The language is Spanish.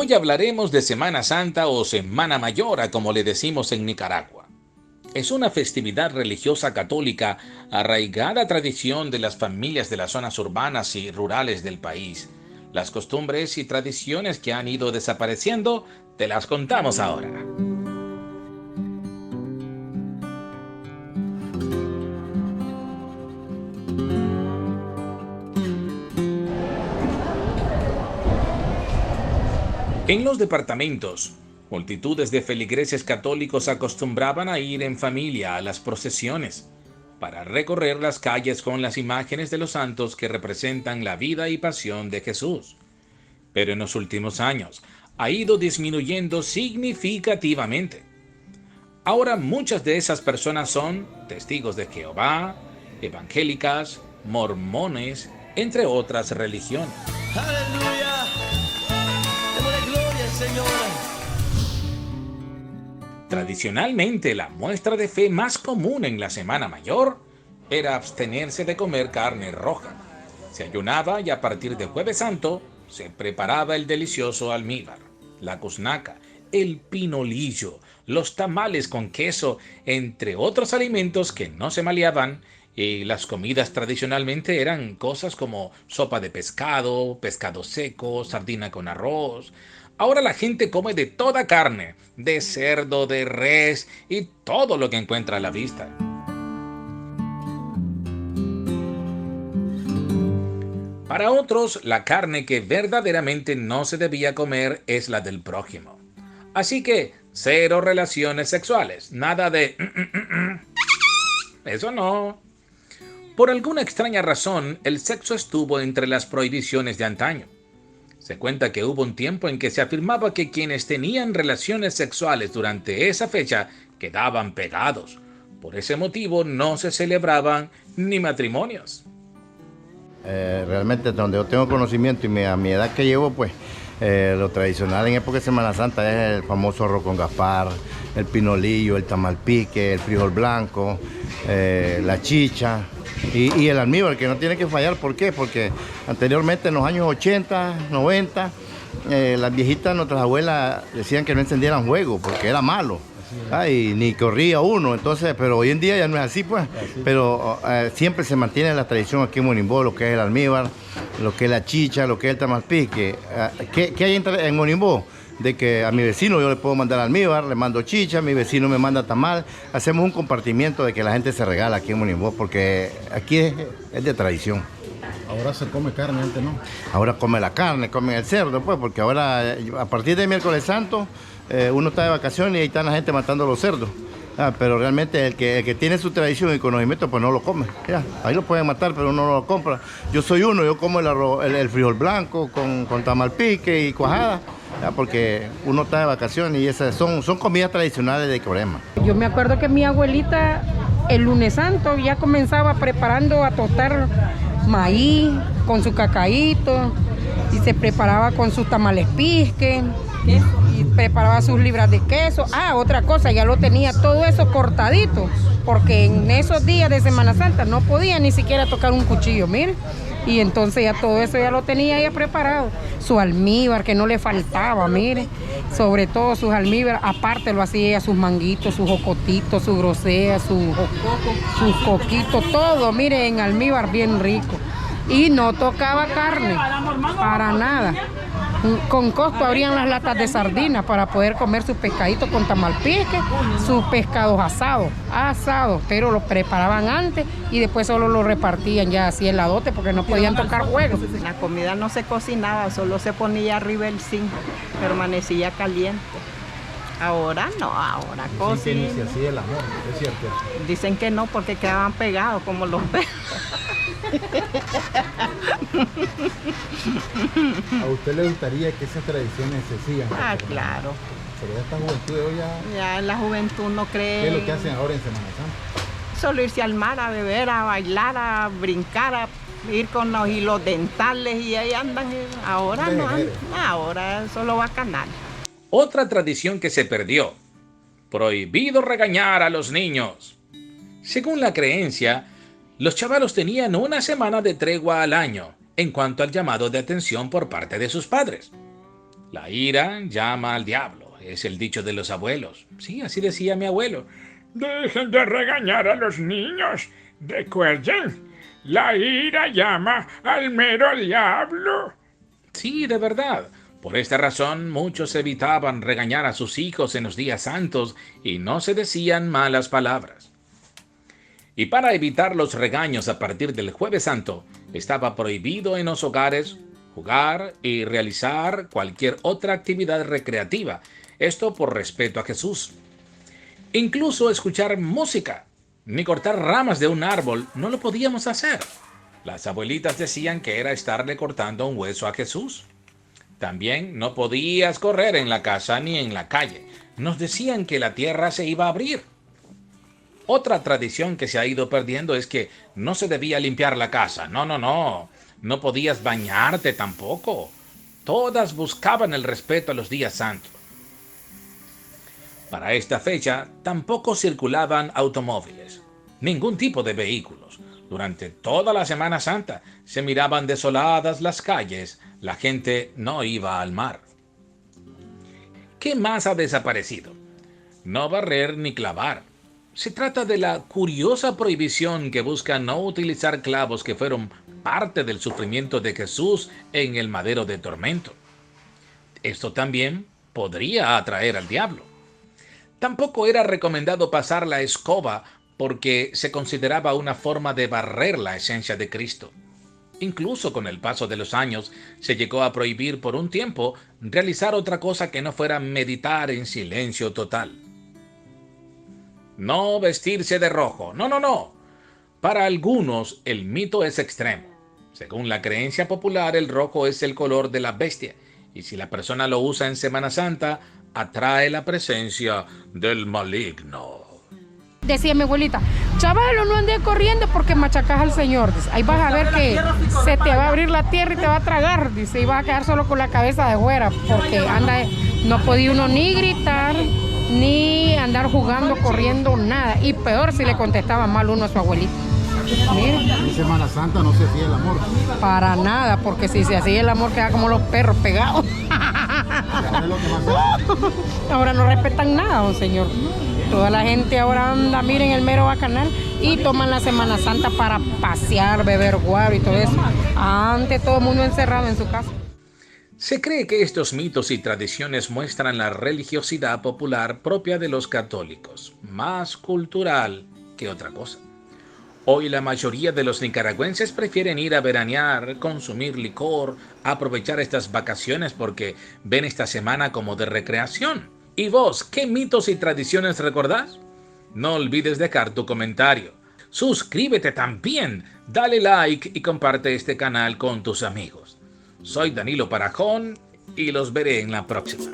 Hoy hablaremos de Semana Santa o Semana Mayor, como le decimos en Nicaragua. Es una festividad religiosa católica arraigada a tradición de las familias de las zonas urbanas y rurales del país. Las costumbres y tradiciones que han ido desapareciendo te las contamos ahora. En los departamentos, multitudes de feligreses católicos acostumbraban a ir en familia a las procesiones para recorrer las calles con las imágenes de los santos que representan la vida y pasión de Jesús. Pero en los últimos años ha ido disminuyendo significativamente. Ahora muchas de esas personas son testigos de Jehová, evangélicas, mormones, entre otras religiones. Aleluya, démosle gloria al Señor. Tradicionalmente, la muestra de fe más común en la Semana Mayor era abstenerse de comer carne roja. Se ayunaba y a partir de Jueves Santo se preparaba el delicioso almíbar, la coznaca, el pinolillo, los tamales con queso, entre otros alimentos que no se maleaban, y las comidas tradicionalmente eran cosas como sopa de pescado, pescado seco, sardina con arroz. Ahora la gente come de toda carne, de cerdo, de res y todo lo que encuentra a la vista. Para otros, la carne que verdaderamente no se debía comer es la del prójimo. Así que, cero relaciones sexuales, nada de... Eso no. Por alguna extraña razón, el sexo estuvo entre las prohibiciones de antaño. Se cuenta que hubo un tiempo en que se afirmaba que quienes tenían relaciones sexuales durante esa fecha quedaban pegados. Por ese motivo no se celebraban ni matrimonios. Realmente donde yo tengo conocimiento y a mi edad que llevo, pues lo tradicional en época de Semana Santa es el famoso arroz con gazpar, el pinolillo, el tamalpique, el frijol blanco, la chicha y el almíbar, que no tiene que fallar. ¿Por qué? Porque anteriormente en los años 80, 90, las viejitas, nuestras abuelas, decían que no encendieran fuego porque era malo. Y ni corría uno, entonces, pero hoy en día ya no es así, pues. Pero siempre se mantiene la tradición aquí en Monimbó, lo que es el almíbar, lo que es la chicha, lo que es el tamalpique. ¿Qué hay en Monimbó? De que a mi vecino yo le puedo mandar almíbar, le mando chicha, mi vecino me manda tamal. Hacemos un compartimiento de que la gente se regala aquí en Monimbó, porque aquí es de tradición. Ahora se come carne, antes no. Ahora come la carne, come el cerdo, pues, porque ahora, a partir de miércoles santo, uno está de vacaciones y ahí está la gente matando los cerdos. Pero realmente el que tiene su tradición y conocimiento, pues no lo come. Ya, ahí lo pueden matar, pero uno no lo compra. Yo soy uno, yo como el frijol blanco con tamalpique y cuajada, ya, porque uno está de vacaciones y esas son comidas tradicionales de Corema. Yo me acuerdo que mi abuelita el lunes santo ya comenzaba preparando a tostar maíz con su cacaíto y se preparaba con sus tamales pisque y preparaba sus libras de queso. Otra cosa, ya lo tenía todo eso cortadito, porque en esos días de Semana Santa no podía ni siquiera tocar un cuchillo, mire. Y entonces ya todo eso ya lo tenía ya preparado. Su almíbar, que no le faltaba, mire. Sobre todo sus almíbar, aparte lo hacía ella, sus manguitos, sus jocotitos, su grosea, sus coquitos, todo, mire, en almíbar bien rico. Y no tocaba carne, para nada. Con costo abrían las latas de sardinas para poder comer sus pescaditos con tamalpique, sus pescados asados, pero los preparaban antes y después solo los repartían ya así en la dote porque no podían tocar fuego. La comida no se cocinaba, solo se ponía arriba el zinc, permanecía caliente. Ahora no, ahora cocinan. Dicen que se hacía el amor, es cierto. Dicen que no porque quedaban pegados como los perros. ¿A usted le gustaría que esas tradiciones se sigan? Claro. Pero esta juventud de hoy Ya la juventud no cree. ¿qué es lo que hacen ahora en Semana Santa? Solo irse al mar a beber, a bailar, a brincar, a ir con los hilos dentales y ahí andan. Ahora no andan, ahora solo bacanal. Otra tradición que se perdió: prohibido regañar a los niños. Según la creencia, los chavalos tenían una semana de tregua al año en cuanto al llamado de atención por parte de sus padres. La ira llama al diablo, es el dicho de los abuelos. Sí, así decía mi abuelo. Dejen de regañar a los niños. Recuerden, la ira llama al mero diablo. Sí, de verdad. Por esta razón, muchos evitaban regañar a sus hijos en los días santos y no se decían malas palabras. Y para evitar los regaños a partir del Jueves Santo, estaba prohibido en los hogares jugar y realizar cualquier otra actividad recreativa, esto por respeto a Jesús. Incluso escuchar música, ni cortar ramas de un árbol, no lo podíamos hacer. Las abuelitas decían que era estarle cortando un hueso a Jesús. También no podías correr en la casa ni en la calle. Nos decían que la tierra se iba a abrir. Otra tradición que se ha ido perdiendo es que no se debía limpiar la casa. No. No podías bañarte tampoco. Todas buscaban el respeto a los días santos. Para esta fecha tampoco circulaban automóviles, ningún tipo de vehículos. Durante toda la Semana Santa se miraban desoladas las calles, la gente no iba al mar. ¿Qué más ha desaparecido? No barrer ni clavar. Se trata de la curiosa prohibición que busca no utilizar clavos que fueron parte del sufrimiento de Jesús en el madero de tormento. Esto también podría atraer al diablo. Tampoco era recomendado pasar la escoba porque se consideraba una forma de barrer la esencia de Cristo. Incluso con el paso de los años se llegó a prohibir por un tiempo realizar otra cosa que no fuera meditar en silencio total. No vestirse de rojo. No. Para algunos el mito es extremo. Según la creencia popular, el rojo es el color de la bestia, y si la persona lo usa en Semana Santa, atrae la presencia del maligno. Decía mi abuelita, chavalo, no andes corriendo porque machacas al Señor. Dice, ahí vas a ver que se te va a abrir la tierra y te va a tragar. Dice, y vas a quedar solo con la cabeza de fuera, porque no podía uno ni gritar, ni andar jugando, corriendo, nada. Y peor si le contestaba mal uno a su abuelita. Mire. En Semana Santa no se hacía el amor. Para nada, porque si se hacía el amor quedaba como los perros pegados. Ahora no respetan nada, don señor. Toda la gente ahora anda, miren, el mero bacanal y toman la Semana Santa para pasear, beber guaro y todo eso. Antes todo el mundo encerrado en su casa. Se cree que estos mitos y tradiciones muestran la religiosidad popular propia de los católicos, más cultural que otra cosa. Hoy la mayoría de los nicaragüenses prefieren ir a veranear, consumir licor, aprovechar estas vacaciones porque ven esta semana como de recreación. ¿Y vos, qué mitos y tradiciones recordás? No olvides dejar tu comentario. Suscríbete también, dale like y comparte este canal con tus amigos. Soy Danilo Parajón y los veré en la próxima.